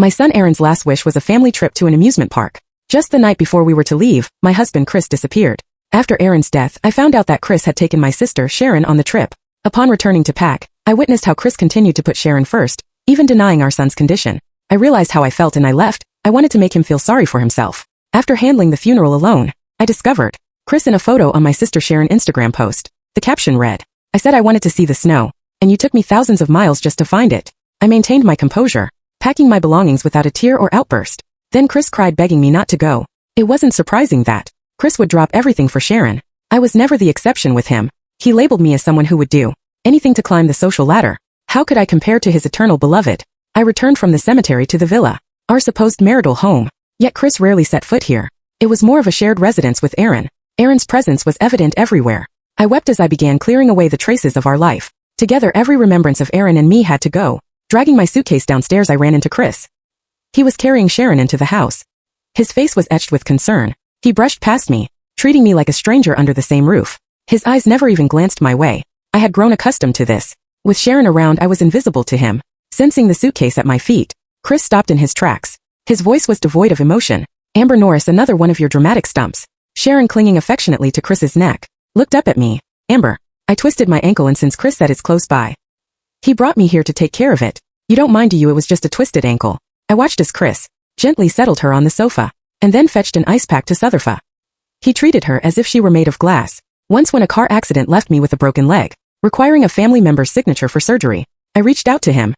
My son Aaron's last wish was a family trip to an amusement park. Just the night before we were to leave, my husband Chris disappeared. After Aaron's death, I found out that Chris had taken my sister Sharon on the trip. Upon returning to pack, I witnessed how Chris continued to put Sharon first, even denying our son's condition. I realized how I felt and I left. I wanted to make him feel sorry for himself. After handling the funeral alone, I discovered Chris in a photo on my sister Sharon Instagram post. The caption read, "I said I wanted to see the snow, and you took me thousands of miles just to find it." I maintained my composure, packing my belongings without a tear or outburst. Then Chris cried begging me not to go. It wasn't surprising that Chris would drop everything for Sharon. I was never the exception with him. He labeled me as someone who would do anything to climb the social ladder. How could I compare to his eternal beloved? I returned from the cemetery to the villa, our supposed marital home. Yet Chris rarely set foot here. It was more of a shared residence with Aaron. Aaron's presence was evident everywhere. I wept as I began clearing away the traces of our life. Together every remembrance of Aaron and me had to go. Dragging my suitcase downstairs I ran into Chris. He was carrying Sharon into the house. His face was etched with concern. He brushed past me, treating me like a stranger under the same roof. His eyes never even glanced my way. I had grown accustomed to this. With Sharon around I was invisible to him. Sensing the suitcase at my feet, Chris stopped in his tracks. His voice was devoid of emotion. "Amber Norris, another one of your dramatic stumps." Sharon, clinging affectionately to Chris's neck, looked up at me. "Amber." I twisted my ankle, and since Chris said it's close by, he brought me here to take care of it. "You don't mind, do you? It was just a twisted ankle." I watched as Chris gently settled her on the sofa, and then fetched an ice pack to Southerfa. He treated her as if she were made of glass. Once when a car accident left me with a broken leg, requiring a family member's signature for surgery, I reached out to him.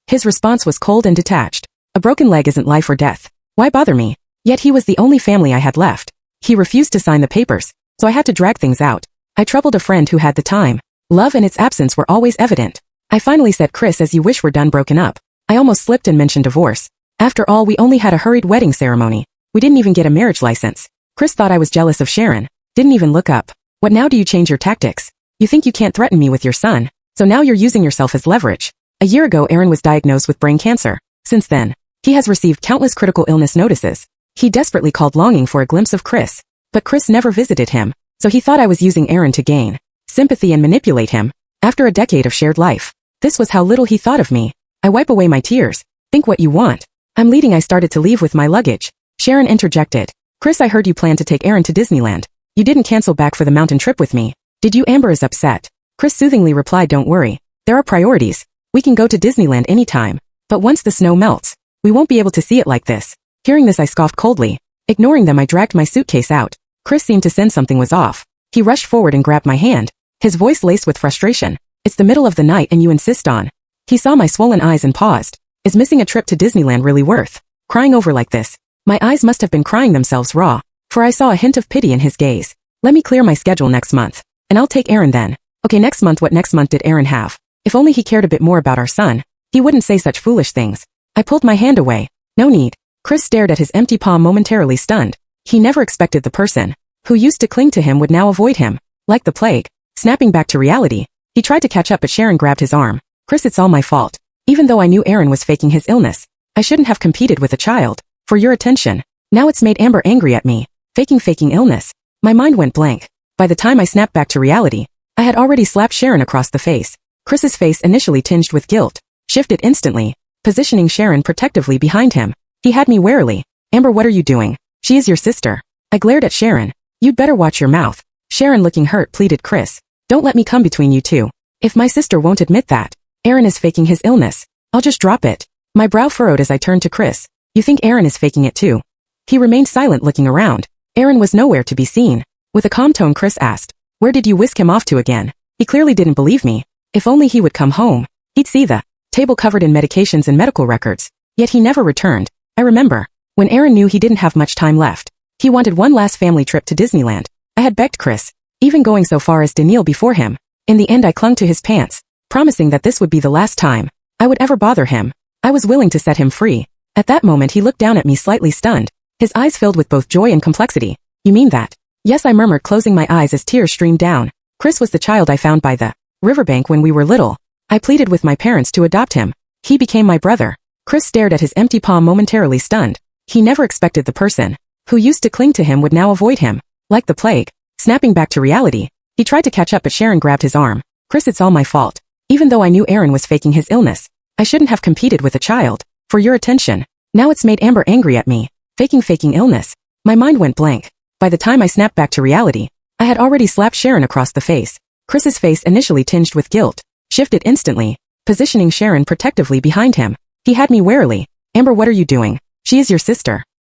His response was cold and detached. "A broken leg isn't life or death. Why bother me?" Yet he was the only family I had left. He refused to sign the papers, so I had to drag things out. I troubled a friend who had the time. Love and its absence were always evident. I finally said, "Chris, as you wish, we're done, broken up." I almost slipped and mentioned divorce. After all, we only had a hurried wedding ceremony. We didn't even get a marriage license. Chris thought I was jealous of Sharon. Didn't even look up. "What now? Do you change your tactics? You think you can't threaten me with your son, so now you're using yourself as leverage." A year ago Aaron was diagnosed with brain cancer. Since then, he has received countless critical illness notices. He desperately called, longing for a glimpse of Chris. But Chris never visited him, so he thought I was using Aaron to gain sympathy and manipulate him. After a decade of shared life, this was how little he thought of me. I wipe away my tears. "Think what you want. I'm leaving." I started to leave with my luggage. Sharon interjected. "Chris, I heard you planned to take Aaron to Disneyland. You didn't cancel back for the mountain trip with me, did you?" Amber is upset. Chris soothingly replied, "Don't worry. There are priorities. We can go to Disneyland anytime. But once the snow melts, we won't be able to see it like this." Hearing this I scoffed coldly. Ignoring them I dragged my suitcase out. Chris seemed to sense something was off. He rushed forward and grabbed my hand, his voice laced with frustration. "It's the middle of the night and you insist on." He saw my swollen eyes and paused. "Is missing a trip to Disneyland really worth crying over like this?" My eyes must have been crying themselves raw, for I saw a hint of pity in his gaze. "Let me clear my schedule next month, and I'll take Aaron then." "Okay, next month." What next month did Aaron have? If only he cared a bit more about our son, he wouldn't say such foolish things. I pulled my hand away. "No need." Chris stared at his empty palm, momentarily stunned. He never expected the person who used to cling to him would now avoid him, like the plague. Snapping back to reality, he tried to catch up, but Sharon grabbed his arm. "Chris, it's all my fault. Even though I knew Aaron was faking his illness, I shouldn't have competed with a child for your attention. Now it's made Amber angry at me. Faking illness." My mind went blank. By the time I snapped back to reality, I had already slapped Sharon across the face. Chris's face, initially tinged with guilt, shifted instantly, positioning Sharon protectively behind him. He had me warily. "Amber, what are you doing? She is your sister." I glared at Sharon. "You'd better watch your mouth." Sharon, looking hurt, pleaded, "Chris, don't let me come between you two. If my sister won't admit that Aaron is faking his illness, I'll just drop it." My brow furrowed as I turned to Chris. "You think Aaron is faking it too?" He remained silent, looking around. Aaron was nowhere to be seen. With a calm tone Chris asked, "Where did you whisk him off to again?" He clearly didn't believe me. If only he would come home, he'd see the table covered in medications and medical records. Yet he never returned. I remember when Aaron knew he didn't have much time left. He wanted one last family trip to Disneyland. I had begged Chris, even going so far as to kneel before him. In the end I clung to his pants, promising that this would be the last time I would ever bother him. I was willing to set him free. At that moment he looked down at me, slightly stunned, his eyes filled with both joy and complexity. "You mean that?" "Yes," I murmured, closing my eyes as tears streamed down. "Chris was the child I found by the riverbank when we were little. I pleaded with my parents to adopt him. He became my brother." Chris stared at his empty palm, momentarily stunned. He never expected the person who used to cling to him would now avoid him, like the plague. Snapping back to reality, he tried to catch up, but Sharon grabbed his arm. "Chris, it's all my fault. Even though I knew Aaron was faking his illness, I shouldn't have competed with a child for your attention." Now it's made Amber angry at me. Faking illness. My mind went blank. By the time I snapped back to reality, I had already slapped Sharon across the face. Chris's face, initially tinged with guilt, shifted instantly, positioning Sharon protectively behind him. He had me warily. Amber, what are you doing? She is your sister.